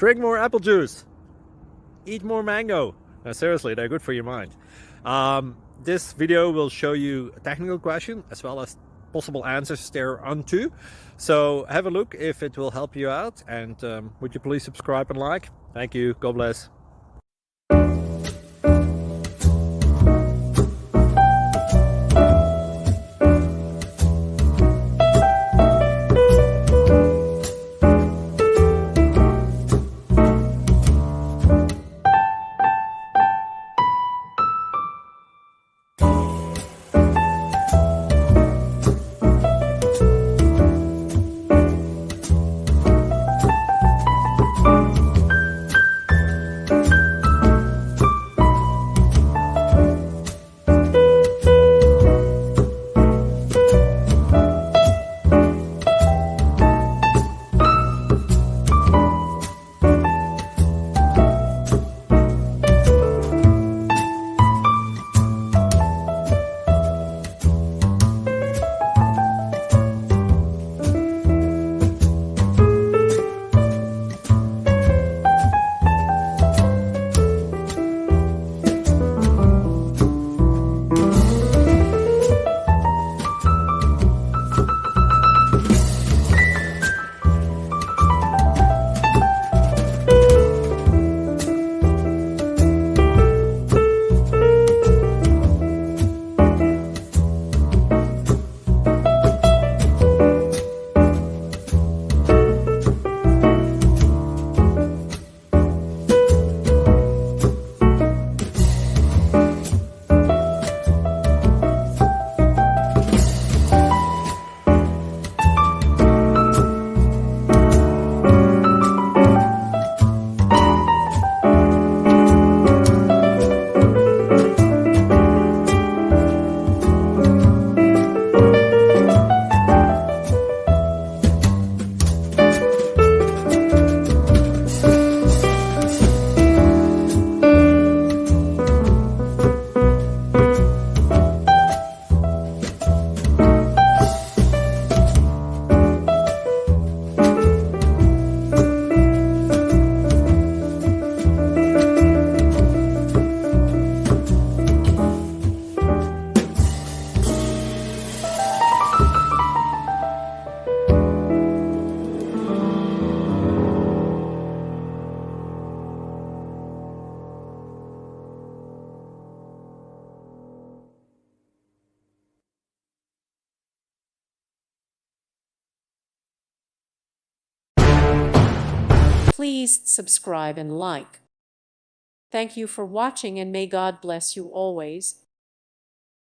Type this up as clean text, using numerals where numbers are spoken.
Drink more apple juice. Eat more mango. Seriously, they're good for your mind. This video will show you a technical question as well as possible answers thereunto. So have a look if it will help you out, and would you please subscribe and like? Thank you. God bless. Please subscribe and like. Thank you for watching, and may God bless you always.